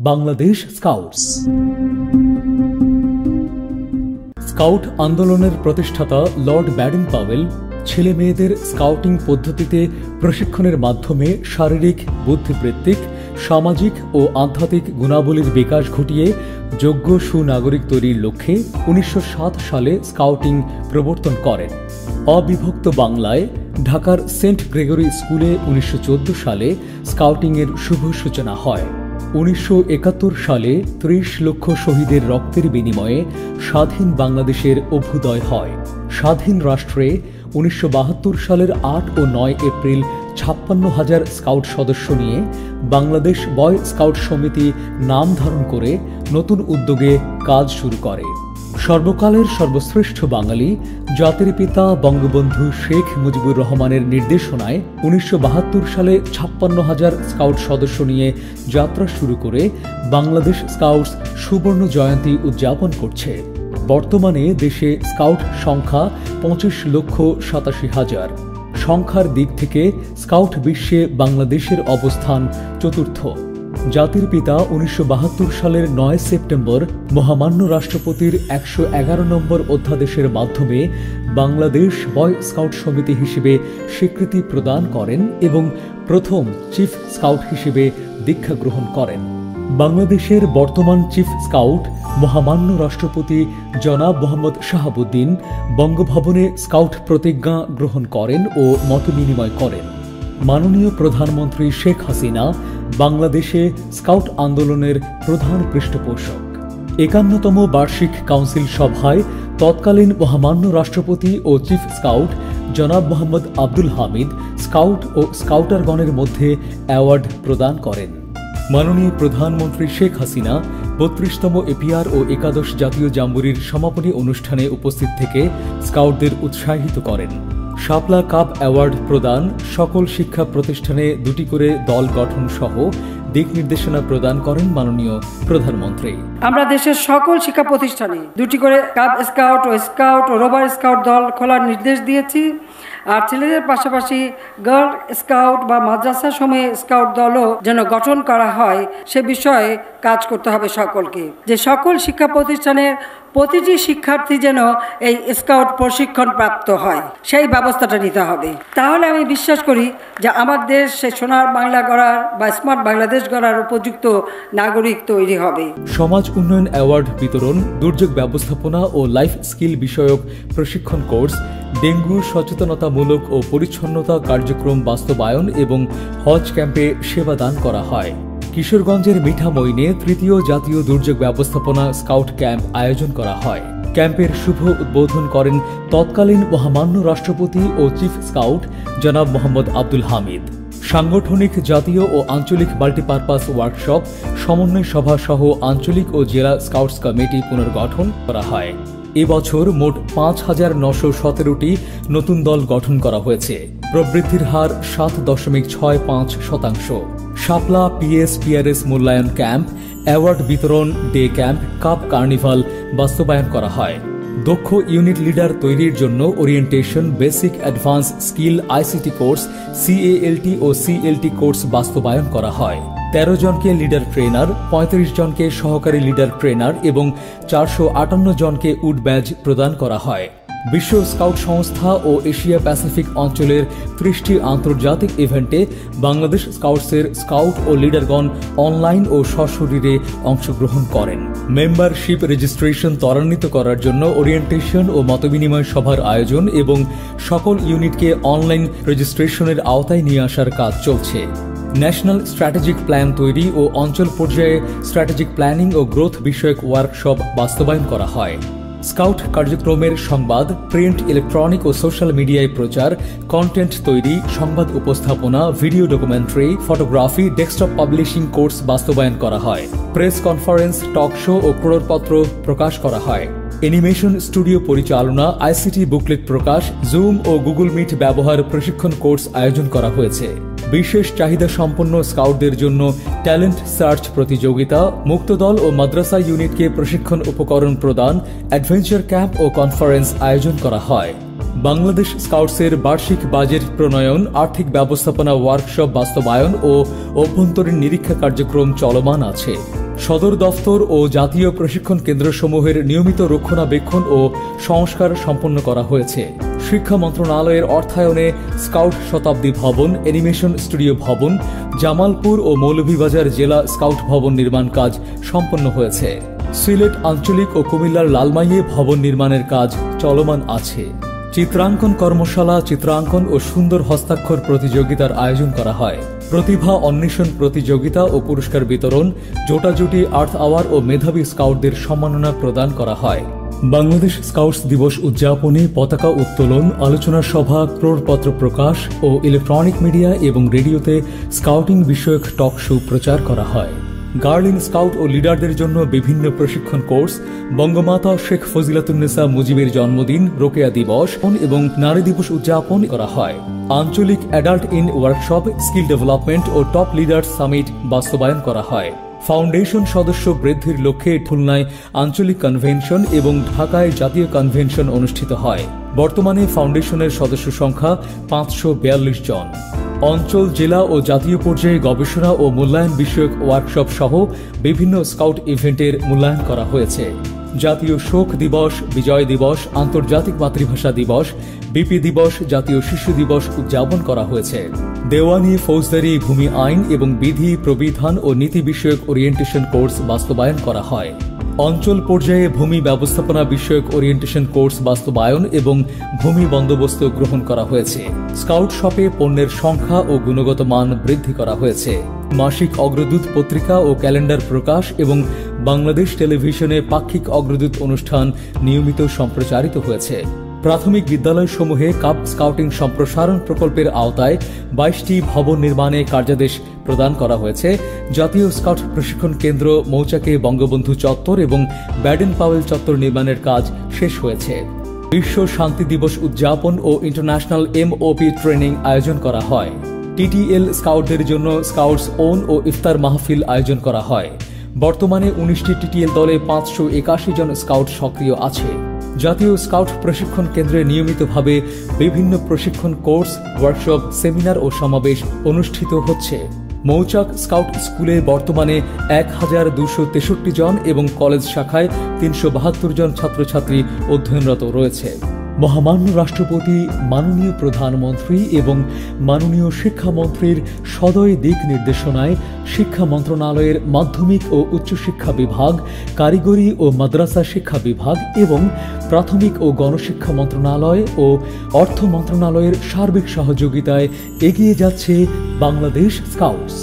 Bangladesh scouts. Scout আন্দোলনের প্রতিষ্ঠাতা Lord Baden Powell ছেলে মেয়েদের স্কাউটিং পদ্ধতিতে প্রশিক্ষণের মাধ্যমে শারীরিক, বুদ্ধিবৃত্তিক, সামাজিক ও আধ্যাত্মিক গুণাবলীর বিকাশ ঘটিয়ে যোগ্য সুনাগরিক তৈরির লক্ষ্যে 1907 সালে স্কাউটিং প্রবর্তন করেন। অবিভক্ত বাংলায় ঢাকার সেন্ট গ্রেগরি স্কুলে 1914 সালে স্কাউটিংয়ের শুভ সূচনা হয়। 1971 সালে 30 লক্ষ শহীদের রক্তের বিনিময়ে স্বাধীন বাংলাদেশের অভ্যুদয় হয়। স্বাধীন রাষ্ট্রে 1972 সালের 8 ও 9 এপ্রিল 56,000 স্কাউট সদস্য নিয়ে বাংলাদেশ বয় স্কাউট সমিতি নাম ধারণ করে নতুন উদ্যোগে কাজ শুরু করে। সর্বকালের সর্বশ্রেষ্ঠ বাঙালি জাতির পিতা বঙ্গবন্ধু শেখ মুজিবুর রহমানের নির্দেশনায় 1972 সালে 56,000 স্কাউট সদস্য নিয়ে যাত্রা শুরু করে বাংলাদেশ স্কাউটস সুবর্ণ জয়ন্তী উদযাপন করছে। বর্তমানে দেশে স্কাউট সংখ্যা 25,87,000। সংখ্যার দিক থেকে স্কাউট বিশ্বে বাংলাদেশের অবস্থান চতুর্থ। জাতির পিতা 1972 সালের 9 সেপ্টেম্বর মহামান্য রাষ্ট্রপতির 111 নম্বর অধ্যাদেশের মাধ্যমে বাংলাদেশ বয় স্কাউট সমিতি হিসেবে স্বীকৃতি প্রদান করেন এবং প্রথম চিফ স্কাউট হিসেবে দীক্ষা গ্রহণ করেন। বাংলাদেশের বর্তমান চিফ স্কাউট মহামান্য রাষ্ট্রপতি জনাব মোহাম্মদ শাহাবুদ্দিন বঙ্গভবনে স্কাউট প্রতিজ্ঞা গ্রহণ করেন ও মতবিনিময় করেন। মাননীয় প্রধানমন্ত্রী শেখ হাসিনা বাংলাদেশে স্কাউট আন্দোলনের প্রধান পৃষ্ঠপোষক। 51তম বার্ষিক কাউন্সিল সভায় তৎকালীন মহামান্য রাষ্ট্রপতি ও চিফ স্কাউট জনাব মোহাম্মদ আব্দুল হামিদ স্কাউট ও স্কাউটারগণের মধ্যে অ্যাওয়ার্ড প্রদান করেন। মাননীয় প্রধানমন্ত্রী শেখ হাসিনা 32তম এপিআর ও একাদশ জাতীয় জাম্বুরির সমাপনী অনুষ্ঠানে উপস্থিত থেকে স্কাউটদের উৎসাহিত করেন। শাপলা কাপ অ্যাওয়ার্ড প্রদান, সকল শিক্ষা প্রতিষ্ঠানে 2টি করে দল গঠন সহ দিক নির্দেশনা প্রদান করেন মাননীয় প্রধানমন্ত্রী। আমরা দেশের সকল শিক্ষা প্রতিষ্ঠানে 2টি করে কাপ স্কাউট ও রোভার স্কাউট দল খোলার নির্দেশ দিয়েছি। আর ছেলেদের পাশাপাশি গার্ল স্কাউট বা মাদ্রাসা সময়ে স্কাউট দলও যেন গঠন করা হয় সে বিষয়ে কাজ করতে হবে সকলকে। যে সকল শিক্ষা প্রতিষ্ঠানের প্রতিটি শিক্ষার্থী যেন এই স্কাউট প্রশিক্ষণ প্রাপ্ত হয় সেই ব্যবস্থাটা নিতে হবে। তাহলে আমি বিশ্বাস করি যে আমার দেশ সে সোনার বাংলা গড়ার বা স্মার্ট বাংলাদেশ গড়ার উপযুক্ত নাগরিক তৈরি হবে। সমাজ উন্নয়ন অ্যাওয়ার্ড বিতরণ, দুর্যোগ ব্যবস্থাপনা ও লাইফ স্কিল বিষয়ক প্রশিক্ষণ কোর্স, ডেঙ্গু সচেতনতামূলক ও পরিচ্ছন্নতা কার্যক্রম বাস্তবায়ন এবং হজ ক্যাম্পে সেবা দান করা হয়। কিশোরগঞ্জের মিঠামইনে 3য় জাতীয় দুর্যোগ ব্যবস্থাপনা স্কাউট ক্যাম্প আয়োজন করা হয়। ক্যাম্পের শুভ উদ্বোধন করেন তৎকালীন মহামান্য রাষ্ট্রপতি ও চিফ স্কাউট জনাব মোহাম্মদ আব্দুল হামিদ। সাংগঠনিক জাতীয় ও আঞ্চলিক মাল্টিপারপাস ওয়ার্কশপ, সমন্বয় সভা সহ আঞ্চলিক ও জেলা স্কাউটস কমিটি পুনর্গঠন করা হয়। এবছর মোট 5,917টি নতুন দল গঠন করা হয়েছে। প্রবৃদ্ধির হার 7.65%। শাপলা পিএস/পিআরএস মূল্যায়ন ক্যাম্প, অ্যাওয়ার্ড বিতরণ, ডে ক্যাম্প, কাপ কার্নিভাল বাস্তবায়ন করা হয়। দক্ষ ইউনিট লিডার তৈরির জন্য orientation, basic, advance skill ICT course, CALT ও CLT কোর্স বাস্তবায়ন করা হয়। 13 জনকে লিডার ট্রেনার, 35 জনকে সহকারী লিডার ট্রেনার এবং 458 জনকে উড ব্যাজ প্রদান করা হয়। বিশ্ব স্কাউট সংস্থা ও এশিয়া প্যাসিফিক অঞ্চলের 30টি আন্তর্জাতিক ইভেন্টে বাংলাদেশ স্কাউটসের স্কাউট ও লিডারগণ অনলাইন ও সশরীরে অংশগ্রহণ করেন। মেম্বারশিপ রেজিস্ট্রেশন ত্বরান্বিত করার জন্য ওরিয়েন্টেশন ও মতবিনিময় সভার আয়োজন এবং সকল ইউনিটকে অনলাইন রেজিস্ট্রেশনের আওতায় নিয়ে আসার কাজ চলছে। ন্যাশনাল স্ট্র্যাটেজিক প্ল্যান তৈরি ও অঞ্চল পর্যায়ে স্ট্র্যাটেজিক প্ল্যানিং ও গ্রোথ বিষয়ক ওয়ার্কশপ বাস্তবায়ন করা হয়। স্কাউট কার্যক্রমের সংবাদ, প্রিন্ট, ইলেকট্রনিক ও সোশ্যাল মিডিয়ায় প্রচার, কন্টেন্ট তৈরি, সংবাদ উপস্থাপনা, video documentary, photography, desktop publishing course বাস্তবায়ন করা হয়। প্রেস কনফারেন্স, টক শো ও ক্রোড়পত্র প্রকাশ করা হয়। অ্যানিমেশন স্টুডিও পরিচালনা, আইসিটি বুকলেট প্রকাশ, জুম ও গুগল মিট ব্যবহার প্রশিক্ষণ কোর্স আয়োজন করা হয়েছে। বিশেষ চাহিদা সম্পন্ন স্কাউটদের জন্য ট্যালেন্ট সার্চ প্রতিযোগিতা, মুক্তদল ও মাদ্রাসা ইউনিটকে প্রশিক্ষণ উপকরণ প্রদান, অ্যাডভেঞ্চার ক্যাম্প ও কনফারেন্স আয়োজন করা হয়। বাংলাদেশ স্কাউটসের বার্ষিক বাজেট প্রণয়ন, আর্থিক ব্যবস্থাপনা ওয়ার্কশপ বাস্তবায়ন ও অভ্যন্তরীণ নিরীক্ষা কার্যক্রম চলমান আছে। সদর দফতর ও জাতীয় প্রশিক্ষণ কেন্দ্রসমূহের নিয়মিত রক্ষণাবেক্ষণ ও সংস্কার সম্পন্ন করা হয়েছে। শিক্ষা মন্ত্রণালয়ের অর্থায়নে স্কাউট শতাব্দী ভবন, অ্যানিমেশন স্টুডিও ভবন, জামালপুর ও মৌলভীবাজার জেলা স্কাউট ভবন নির্মাণ কাজ সম্পন্ন হয়েছে। সিলেট আঞ্চলিক ও কুমিল্লার লালমাইয়ে ভবন নির্মাণের কাজ চলমান আছে। চিত্রাঙ্কন কর্মশালা, চিত্রাঙ্কন ও সুন্দর হস্তাক্ষর প্রতিযোগিতার আয়োজন করা হয়। প্রতিভা অন্বেষণ প্রতিযোগিতা ও পুরস্কার বিতরণ, জোটাজুটি আর্থ আওয়ার ও মেধাবী স্কাউটদের সম্মাননা প্রদান করা হয়। বাংলাদেশ স্কাউটস দিবস উদযাপনে পতাকা উত্তোলন, আলোচনা সভা, ক্রোড়পত্র প্রকাশ ও ইলেকট্রনিক মিডিয়া এবং রেডিওতে স্কাউটিং বিষয়ক টক শো প্রচার করা হয়। গার্লিন স্কাউট ও লিডারদের জন্য বিভিন্ন প্রশিক্ষণ কোর্স, বঙ্গমাতা শেখ ফজিলাতুন্নেসা মুজিবের জন্মদিন, রোকেয়া দিবস এবং নারী দিবস উদযাপন করা হয়। আঞ্চলিক adult in workshop, skill development ও টপ লিডার্স সামিট বাস্তবায়ন করা হয়। ফাউন্ডেশন সদস্য বৃদ্ধির লক্ষ্যে খুলনায় আঞ্চলিক কনভেনশন এবং ঢাকায় জাতীয় কনভেনশন অনুষ্ঠিত হয়। বর্তমানে ফাউন্ডেশনের সদস্য সংখ্যা 542 জন। অঞ্চল, জেলা ও জাতীয় পর্যায়ে গবেষণা ও মূল্যায়ন বিষয়ক ওয়ার্কশপ সহ বিভিন্ন স্কাউট ইভেন্টের মূল্যায়ন করা হয়েছে। জাতীয় শোক দিবস, বিজয় দিবস, আন্তর্জাতিক মাতৃভাষা দিবস, বিপি দিবস, জাতীয় শিশু দিবস উদযাপন করা হয়েছে। দেওয়ানি, ফৌজদারি, ভূমি আইন এবং বিধি, প্রবিধান ও নীতি বিষয়ক ওরিয়েন্টেশন কোর্স বাস্তবায়ন করা হয়। অঞ্চল পর্যায়ে ভূমি ব্যবস্থাপনা বিষয়ক ওরিয়েন্টেশন কোর্স বাস্তবায়ন এবং ভূমি বন্দোবস্ত গ্রহণ করা হয়েছে। স্কাউট শপে পণ্যের সংখ্যা ও গুণগত মান বৃদ্ধি করা হয়েছে। মাসিক অগ্রদূত পত্রিকা ও ক্যালেন্ডার প্রকাশ এবং বাংলাদেশ টেলিভিশনে পাক্ষিক অগ্রদূত অনুষ্ঠান নিয়মিত সম্প্রচারিত হয়েছে। প্রাথমিক বিদ্যালয়সমূহে কাপ স্কাউটিং সম্প্রসারণ প্রকল্পের আওতায় 22টি ভবন নির্মাণে কার্যাদেশ প্রদান করা হয়েছে। জাতীয় স্কাউট প্রশিক্ষণ কেন্দ্র, মৌচাকে বঙ্গবন্ধু চত্বর এবং ব্যাডেন পাওয়েল চত্বর নির্মাণের কাজ শেষ হয়েছে। বিশ্ব শান্তি দিবস উদযাপন ও ইন্টারন্যাশনাল MOP ট্রেনিং আয়োজন করা হয়। TTL স্কাউটদের জন্য স্কাউটস ওন ও ইফতার মাহফিল আয়োজন করা হয়। বর্তমানে 19টি TTL দলে 581 জন স্কাউট সক্রিয় আছে। জাতীয় স্কাউট প্রশিক্ষণ কেন্দ্রে নিয়মিতভাবে বিভিন্ন প্রশিক্ষণ কোর্স, ওয়ার্কশপ, সেমিনার ও সমাবেশ অনুষ্ঠিত হচ্ছে। মৌচাক স্কাউট স্কুলে বর্তমানে 1263 জন এবং কলেজ শাখায় 372 জন ছাত্রছাত্রী অধ্যয়নরত রয়েছে। মহামান্য রাষ্ট্রপতি, মাননীয় প্রধানমন্ত্রী এবং মাননীয় শিক্ষামন্ত্রীর সদয় দিক নির্দেশনায় শিক্ষা মন্ত্রণালয়ের মাধ্যমিক ও উচ্চশিক্ষা বিভাগ, কারিগরি ও মাদ্রাসা শিক্ষা বিভাগ এবং প্রাথমিক ও গণশিক্ষা মন্ত্রণালয় ও অর্থ মন্ত্রণালয়ের সার্বিক সহযোগিতায় এগিয়ে যাচ্ছে বাংলাদেশ স্কাউটস।